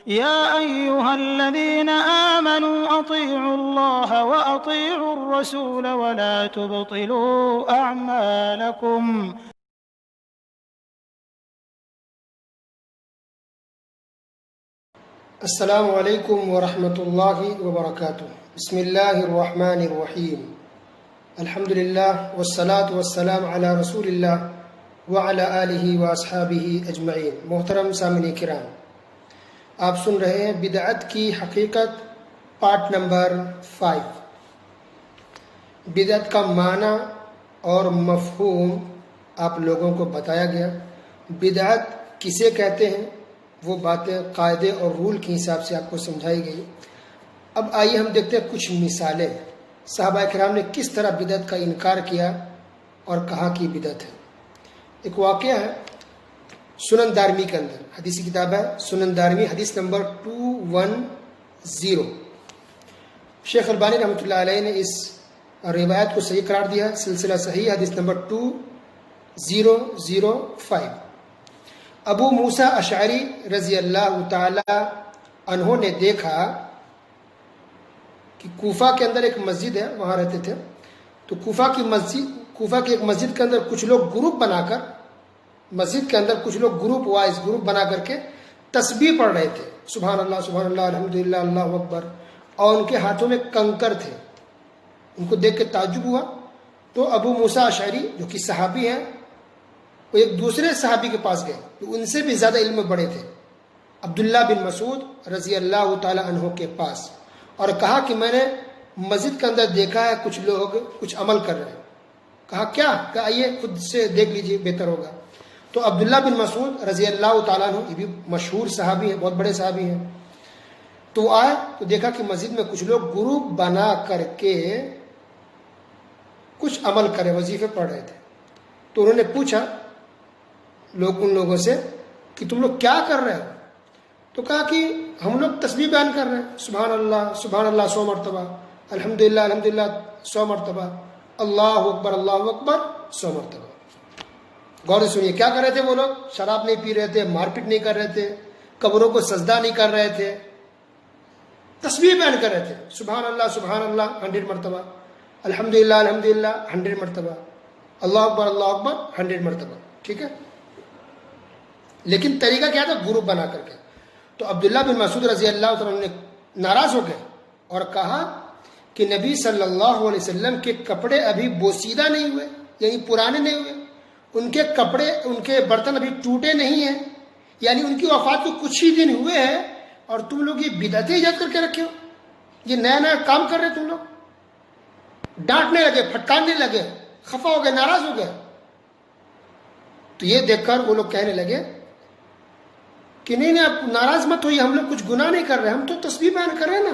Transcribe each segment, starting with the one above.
يا أيها الذين آمنوا أطيعوا الله وأطيعوا الرسول ولا تبطلوا أعمالكم. السلام علیکم ورحمۃ اللہ وبرکاتہ۔ بسم اللہ الرحمن الرحیم۔ الحمد للہ والصلاة والسلام علی رسول اللہ وعلی آلہ واصحابہ اجمعین۔ محترم سامعین کرام، آپ سن رہے ہیں بدعت کی حقیقت پارٹ نمبر 5۔ بدعت کا معنی اور مفہوم آپ لوگوں کو بتایا گیا۔ بدعت کسے کہتے ہیں وہ باتیں قاعدے اور رول کے حساب سے آپ کو سمجھائی گئی۔ اب آئیے ہم دیکھتے ہیں کچھ مثالیں صحابہ کرام نے کس طرح بدعت کا انکار کیا اور کہا کہ بدعت ہے۔ ایک واقعہ ہے سنن دارمی کے اندر، حدیثی کتاب ہے سنن دارمی، حدیث نمبر 210۔ شیخ البانی رحمۃ اللہ علیہ نے اس روایت کو صحیح قرار دیا، سلسلہ صحیح، حدیث نمبر 2005۔ ابو موسیٰ اشعری رضی اللہ تعالی عنہ نے دیکھا کہ کوفہ کے اندر ایک مسجد ہے، وہاں رہتے تھے، تو کوفہ کی ایک مسجد کے اندر کچھ لوگ گروپ بنا کر، مسجد کے اندر کچھ لوگ گروپ بنا کر کے تسبیح پڑھ رہے تھے، سبحان اللہ الحمدللہ اللہ اکبر، اور ان کے ہاتھوں میں کنکر تھے۔ ان کو دیکھ کے تعجب ہوا، تو ابو موسیٰ اشعری جو کہ صحابی ہیں، وہ ایک دوسرے صحابی کے پاس گئے جو ان سے بھی زیادہ علم میں بڑے تھے، عبداللہ بن مسعود رضی اللہ تعالی عنہ کے پاس، اور کہا کہ میں نے مسجد کے اندر دیکھا ہے کچھ لوگ کچھ عمل کر رہے ہیں۔ کہا کیا؟ کہ آئیے خود سے دیکھ لیجئے، بہتر ہوگا۔ تو عبداللہ بن مسعود رضی اللہ تعالیٰ عنہ، یہ بھی مشہور صحابی ہیں، بہت بڑے صحابی ہیں، تو آئے تو دیکھا کہ مسجد میں کچھ لوگ گروپ بنا کر کے کچھ عمل کرے، وظیفے پڑھ رہے تھے۔ تو انہوں نے پوچھا ان لوگوں سے کہ تم لوگ کیا کر رہے ہو؟ تو کہا کہ ہم لوگ تسبیح بیان کر رہے ہیں، سبحان اللہ 100 مرتبہ، الحمدللہ 100 مرتبہ، اللہ اکبر 100 مرتبہ۔ غور سے سنیے، کیا کر رہے تھے وہ لوگ؟ شراب نہیں پی رہے تھے، مار پیٹ نہیں کر رہے تھے، قبروں کو سجدہ نہیں کر رہے تھے، تسبیح بیان کر رہے تھے، سبحان اللہ 100 مرتبہ، الحمدللہ 100 مرتبہ، اللہ اکبر 100 مرتبہ، ٹھیک ہے۔ لیکن طریقہ کیا تھا؟ گروپ بنا کر کے۔ تو عبداللہ بن مسعود رضی اللہ تعالیٰ نے ناراض ہو گئے اور کہا کہ نبی صلی اللہ علیہ وسلم کے کپڑے ابھی بوسیدہ نہیں ہوئے، یعنی پرانے نہیں ہوئے، ان کے کپڑے، ان کے برتن ابھی ٹوٹے نہیں ہیں، یعنی ان کی وفات کو کچھ ہی دن ہوئے ہیں، اور تم لوگ یہ بدعتیں ایجاد کر کے رکھے ہو، یہ نیا نیا کام کر رہے تم لوگ۔ ڈانٹنے لگے، پھٹکارنے لگے، خفا ہو گئے، ناراض ہو گئے۔ تو یہ دیکھ کر وہ لوگ کہنے لگے کہ نہیں آپ ناراض مت ہوئیے، ہم لوگ کچھ گناہ نہیں کر رہے، ہم تو تسبیح بیان کر رہے ہیں نا،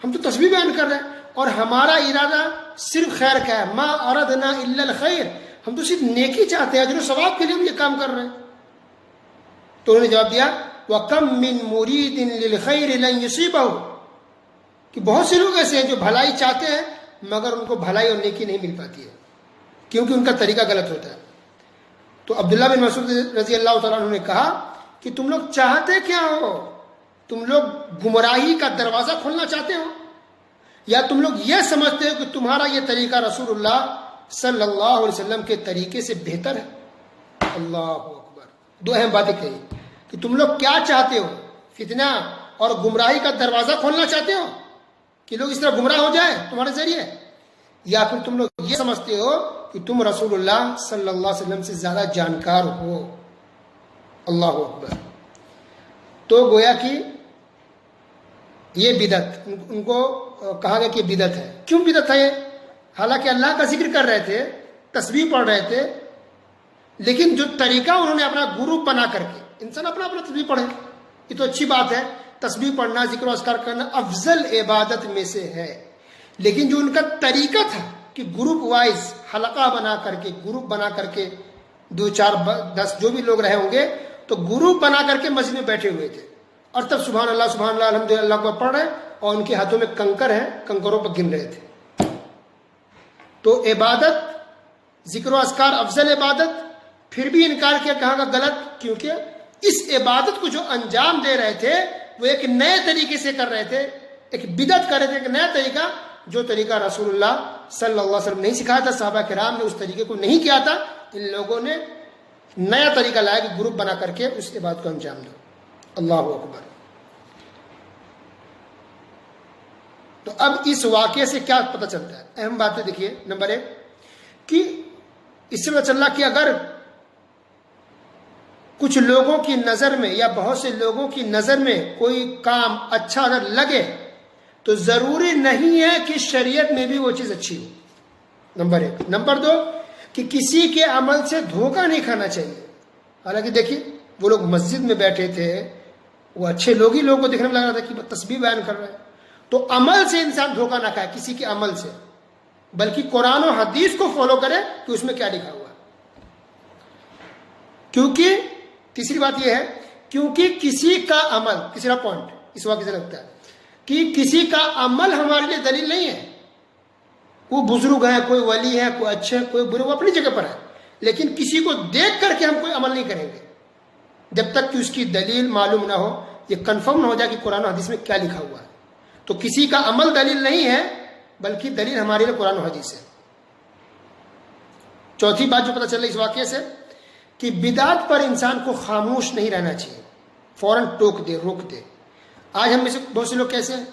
ہم تو تسبیح بیان کر رہے ہیں، اور ہمارا ارادہ صرف خیر کا ہے، ما اردنا الا الخیر، ہم تو صرف نیکی چاہتے ہیں، اجر و ثواب کے لیے ہم یہ کام کر رہے ہیں۔ تو انہوں نے جواب دیا وَكَمْ مِن مُرِيدٍ لِلْخَيْرِ لَن يُصِيبَهُ، کہ بہت سے لوگ ایسے ہیں جو بھلائی چاہتے ہیں مگر ان کو بھلائی اور نیکی نہیں مل پاتی ہے، کیونکہ ان کا طریقہ غلط ہوتا ہے۔ تو عبداللہ بن مسعود رضی اللہ تعالیٰ عنہ نے کہا کہ تم لوگ چاہتے کیا ہو؟ تم لوگ گمراہی کا دروازہ کھولنا چاہتے ہو، یا تم لوگ یہ سمجھتے ہو کہ تمہارا یہ طریقہ رسول اللہ صلی اللہ علیہ وسلم کے طریقے سے بہتر ہے؟ اللہ اکبر۔ دو اہم باتیں کہی کہ تم لوگ کیا چاہتے ہو، فتنہ اور گمراہی کا دروازہ کھولنا چاہتے ہو کہ لوگ اس طرح گمراہ ہو جائیں تمہارے ذریعے، یا پھر تم لوگ یہ سمجھتے ہو کہ تم رسول اللہ صلی اللہ علیہ وسلم سے زیادہ جانکار ہو؟ اللہ اکبر۔ تو گویا کہ یہ بدعت، ان کو کہا گیا کہ بدعت ہے۔ کیوں بدعت ہے یہ؟ حالانکہ اللہ کا ذکر کر رہے تھے، تسبیح پڑھ رہے تھے، لیکن جو طریقہ انہوں نے اپنا گروپ بنا کر کے، انسان اپنا تسبیح پڑھے، یہ تو اچھی بات ہے، تسبیح پڑھنا، ذکر و اذکار کرنا افضل عبادت میں سے ہے، لیکن جو ان کا طریقہ تھا کہ گروپ وائز حلقہ بنا کر کے، گروپ بنا کر کے 2 4 10 جو بھی لوگ رہے ہوں گے، تو گروپ بنا کر کے مسجد میں بیٹھے ہوئے تھے، اور تب سبحان اللہ الحمدللہ کو پڑھ رہے، اور ان کے ہاتھوں میں کنکر ہیں، کنکروں پر گن رہے تھے۔ تو عبادت، ذکر و اذکار افضل عبادت، پھر بھی انکار کیا، کہا کہ غلط، کیونکہ اس عبادت کو جو انجام دے رہے تھے وہ ایک نئے طریقے سے کر رہے تھے، ایک بدعت کر رہے تھے، ایک نیا طریقہ جو طریقہ رسول اللہ صلی اللہ علیہ وسلم نہیں سکھایا تھا، صحابہ کرام نے اس طریقے کو نہیں کیا تھا، ان لوگوں نے نیا طریقہ لایا کہ گروپ بنا کر کے اس عبادت کو انجام دو۔ اللہ اکبر۔ تو اب اس واقعے سے کیا پتہ چلتا ہے؟ اہم باتیں دیکھیے۔ نمبر 1 کہ اس سے پتہ چل رہا کہ اگر کچھ لوگوں کی نظر میں یا بہت سے لوگوں کی نظر میں کوئی کام اچھا اگر لگے تو ضروری نہیں ہے کہ شریعت میں بھی وہ چیز اچھی ہو۔ نمبر 1۔ نمبر 2 کہ کسی کے عمل سے دھوکہ نہیں کھانا چاہیے۔ حالانکہ دیکھیے وہ لوگ مسجد میں بیٹھے تھے، وہ اچھے لوگ ہی لوگوں کو دیکھنے میں لگ رہا تھا کہ تسبیح بیان کر رہے ہیں، تو عمل سے انسان دھوکہ نہ کھائے، کسی کے عمل سے، بلکہ قرآن و حدیث کو فالو کرے کہ اس میں کیا لکھا ہوا ہے۔ کیونکہ تیسری بات یہ ہے، کیونکہ کسی کا عمل، تیسرا پوائنٹ اس واقعے سے لگتا ہے کہ کسی کا عمل ہمارے لیے دلیل نہیں ہے۔ کوئی بزرگ ہے، کوئی ولی ہے، کوئی اچھے، کوئی برے، وہ اپنی جگہ پر ہے، لیکن کسی کو دیکھ کر کے ہم کوئی عمل نہیں کریں گے جب تک کہ اس کی دلیل معلوم نہ ہو، یہ کنفرم نہ ہو جائے کہ قرآن و حدیث میں کیا لکھا ہوا ہے۔ تو کسی کا عمل دلیل نہیں ہے، بلکہ دلیل ہمارے لیے قرآن و حدیث ہے۔ چوتھی بات جو پتہ چل رہی اس واقعے سے کہ بدعت پر انسان کو خاموش نہیں رہنا چاہیے، فوراً ٹوک دے، روک دے۔ آج ہم میں سے بہت سے لوگ کیسے ہیں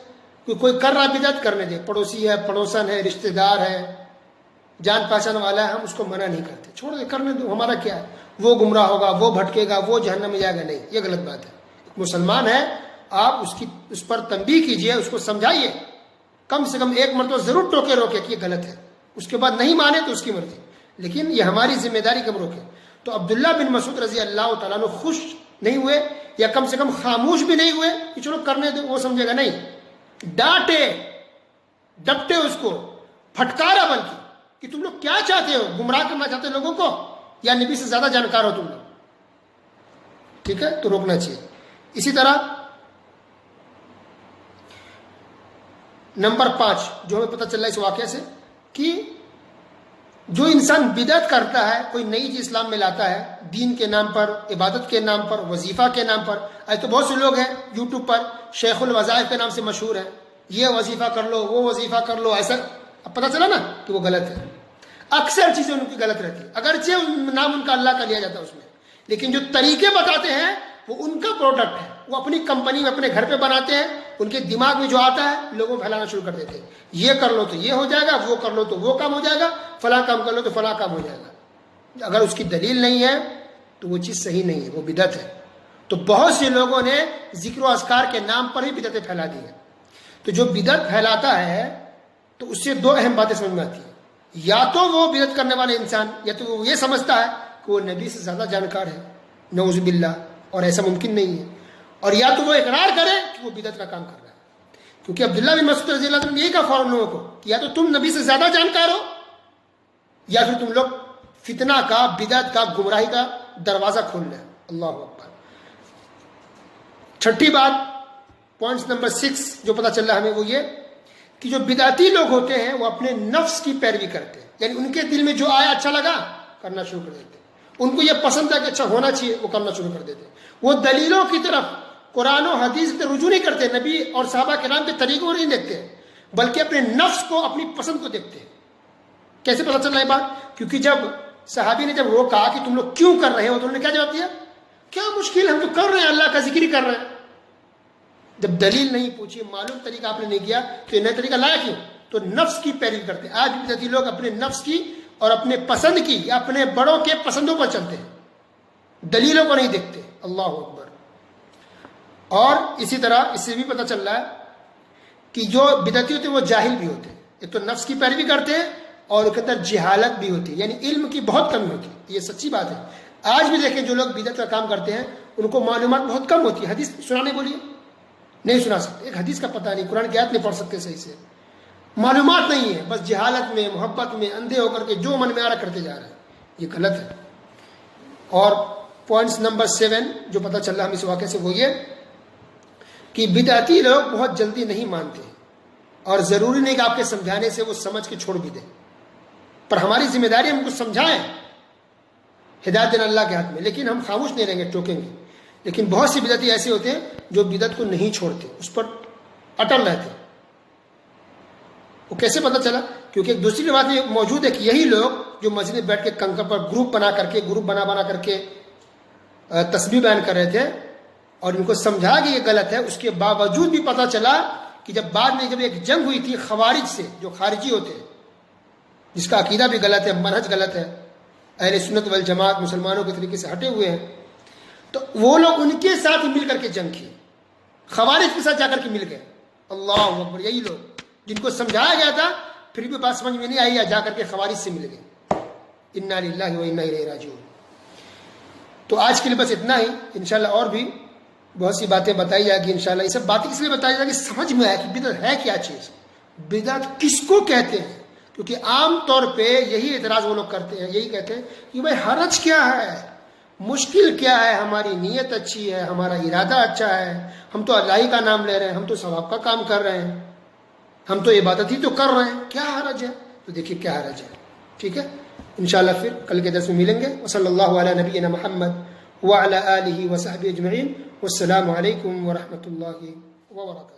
کہ کوئی کر رہا بدعت کرنے دے، پڑوسی ہے، پڑوسن ہے، رشتہ دار ہے، جان پہچان والا ہے، ہم اس کو منع نہیں کرتے، چھوڑ دے، کرنے دو، ہمارا کیا ہے، وہ گمراہ ہوگا، وہ بھٹکے گا، وہ جہنم میں جائے گا۔ نہیں، یہ غلط بات ہے۔ مسلمان ہے، آپ اس پر تنبیہ کیجئے، اس کو سمجھائیے، کم سے کم ایک مرتبہ ضرور ٹوکے روکے کہ یہ غلط ہے، اس کے بعد نہیں مانے تو اس کی مرضی، لیکن یہ ہماری ذمہ داری کم روکے۔ تو عبداللہ بن مسعود رضی اللہ تعالیٰ عنہ خوش نہیں ہوئے، یا کم سے کم خاموش بھی نہیں ہوئے کہ چلو کرنے دو، وہ سمجھے گا، نہیں، ڈانٹے، ڈپٹے اس کو، پھٹکارا، بلکہ کہ تم لوگ کیا چاہتے ہو، گمراہ کرنا چاہتے ہو لوگوں کو، یا نبی سے زیادہ جانکار ہو تم لوگ؟ ٹھیک ہے، تو روکنا چاہیے۔ اسی طرح نمبر 5 جو ہمیں پتہ چل رہا ہے اس واقعے سے کہ جو انسان بدعت کرتا ہے، کوئی نئی چیز اسلام میں لاتا ہے، دین کے نام پر، عبادت کے نام پر، وظیفہ کے نام پر۔ ایسے تو بہت سے لوگ ہیں یوٹیوب پر شیخ الوظائف کے نام سے مشہور ہیں، یہ وظیفہ کر لو، وہ وظیفہ کر لو، ایسا۔ اب پتہ چلا نا کہ وہ غلط ہے۔ اکثر چیزیں ان کی غلط رہتی ہیں، اگرچہ نام ان کا اللہ کا لیا جاتا ہے اس میں، لیکن جو طریقے بتاتے ہیں وہ ان کا پروڈکٹ ہے، وہ اپنی کمپنی میں اپنے گھر پہ بناتے ہیں، ان کے دماغ میں جو آتا ہے لوگوں کو پھیلانا شروع کر دیتے ہیں، یہ کر لو تو یہ ہو جائے گا، وہ کر لو تو وہ کام ہو جائے گا، فلاں کام کر لو تو فلاں کام ہو جائے گا۔ اگر اس کی دلیل نہیں ہے تو وہ چیز صحیح نہیں ہے، وہ بدعت ہے۔ تو بہت سے لوگوں نے ذکر و اذکار کے نام پر ہی بدعتیں پھیلا دی ہیں۔ تو جو بدعت پھیلاتا ہے تو اس سے 2 اہم باتیں سمجھ میں آتی ہیں، یا تو وہ بدعت کرنے والے انسان، یا تو وہ یہ سمجھتا ہے کہ وہ نبی سے زیادہ جانکار ہے، نعوذ باللہ، اور ایسا ممکن نہیں ہے، اور یا تو وہ اقرار کرے کہ وہ بدعت کا کام کر رہا ہے۔ کیونکہ عبداللہ بن مسعود رضی اللہ عنہ نے یہی کہا فوراً لوگوں کو کہ یا تو تم نبی سے زیادہ جانکار ہو، یا پھر تم لوگ فتنہ کا، بدعت کا، گمراہی کا دروازہ کھول لیں۔ اللہ اکبر۔ چھٹی بات، پوائنٹس نمبر 6 جو پتہ چل رہا ہے ہمیں وہ یہ کہ جو بدعتی لوگ ہوتے ہیں وہ اپنے نفس کی پیروی کرتے ہیں، یعنی ان کے دل میں جو آیا اچھا لگا کرنا شروع کر دیتے ہیں، ان کو یہ پسند ہے کہ اچھا ہونا چاہیے، وہ کرنا شروع کر دیتے ہیں۔ وہ دلیلوں کی طرف، قرآن و حدیث کی طرف رجوع نہیں کرتے، نبی اور صحابہ کرام کے طریقوں کو نہیں دیکھتے، بلکہ اپنے نفس کو، اپنی پسند کو دیکھتے ہیں۔ کیسے پتہ چل رہا ہے بات؟ کیونکہ جب صحابی نے جب روکا کہ تم لوگ کیوں کر رہے ہو تو انہوں نے کیا جواب دیا؟ کیا مشکل، ہم تو کر رہے ہیں، اللہ کا ذکر ہی کر رہے ہیں۔ جب دلیل نہیں پوچھی، معلوم طریقہ آپ نے نہیں کیا تو یہ نیا طریقہ لایا کیوں؟ تو نفس کی پیروی کرتے ہیں۔ آج بھی بدعتی لوگ اپنے نفس کی اور اپنے پسند کی یا اپنے بڑوں کے پسندوں پر چلتے ہیں، دلیلوں کو نہیں دیکھتے۔ اللہ اکبر۔ اور اسی طرح اس سے بھی پتہ چل رہا ہے کہ جو بدعتی ہوتے ہیں وہ جاہل بھی ہوتے ہیں، ایک تو نفس کی پیروی کرتے ہیں اور ان کے اندر جہالت بھی ہوتی ہے، یعنی علم کی بہت کمی ہوتی ہے، یہ سچی بات ہے۔ آج بھی دیکھیں جو لوگ بدعت کا کام کرتے ہیں ان کو معلومات بہت کم ہوتی ہے، حدیث سنانے بولیے نہیں سنا سکتے، ایک حدیث کا پتہ نہیں، قرآن کی آیت نہیں پڑھ سکتے صحیح سے، معلومات نہیں ہے، بس جہالت میں، محبت میں اندھے ہو کر کے جو من میں آ رہا کرتے جا رہے ہیں، یہ غلط ہے۔ اور پوائنٹس نمبر 7 جو پتہ چل رہا ہے ہم اس واقعے سے وہ یہ کہ بدعتی لوگ بہت جلدی نہیں مانتے، اور ضروری نہیں کہ آپ کے سمجھانے سے وہ سمجھ کے چھوڑ بھی دیں، پر ہماری ذمہ داری ہم کو سمجھائیں، ہدایت دینا اللہ کے ہاتھ میں، لیکن ہم خاموش نہیں رہیں گے، ٹوکیں گے۔ لیکن بہت سی بدعتی ایسے ہوتے ہیں جو بدعت کو نہیں چھوڑتے، اس پر اٹل رہتے. وہ کیسے پتہ چلا؟ کیونکہ ایک دوسری روایت میں موجود ہے کہ یہی لوگ جو مسجد میں بیٹھ کے کنکر پر گروپ بنا کر کے تسبیح بیان کر رہے تھے اور ان کو سمجھا کہ یہ غلط ہے، اس کے باوجود بھی پتہ چلا کہ جب ایک جنگ ہوئی تھی خوارج سے، جو خارجی ہوتے ہیں جس کا عقیدہ بھی غلط ہے، منہج غلط ہے، اہل سنت والجماعت مسلمانوں کے طریقے سے ہٹے ہوئے ہیں، تو وہ لوگ ان کے ساتھ مل کر کے جنگ کی، خوارج کے ساتھ جا کر کے مل گئے. اللہ اکبر. یہی لوگ جن کو سمجھایا گیا تھا پھر بھی بات سمجھ میں نہیں آئی، یا جا کر کے خوارج سے مل گئے. انا للہ و انا الیہ راجعون. تو آج کے لیے بس اتنا ہی. انشاءاللہ اور بھی بہت سی باتیں بتائی جائے گی انشاءاللہ. یہ سب باتیں اس لیے بتائی جائے گی سمجھ میں آئے کہ بدعت ہے کیا چیز، بدعت کس کو کہتے ہیں. کیونکہ عام طور پہ یہی اعتراض وہ لوگ کرتے ہیں، یہی کہتے ہیں کہ بھائی حرج کیا ہے، مشکل کیا ہے، ہماری نیت اچھی ہے، ہمارا ارادہ اچھا ہے، ہم تو اللہ ہی کا نام لے رہے ہیں، ہم تو ثواب کا کام کر رہے ہیں، ہم تو عبادت ہی تو کر رہے ہیں، کیا حرج ہے. تو دیکھیے کیا حرج ہے. ٹھیک ہے، انشاءاللہ پھر کل کے درس میں ملیں گے. وصلی اللہ علی نبینا محمد وعلی آلہ وصحبہ اجمعین. والسلام علیکم ورحمۃ اللہ وبرکاتہ.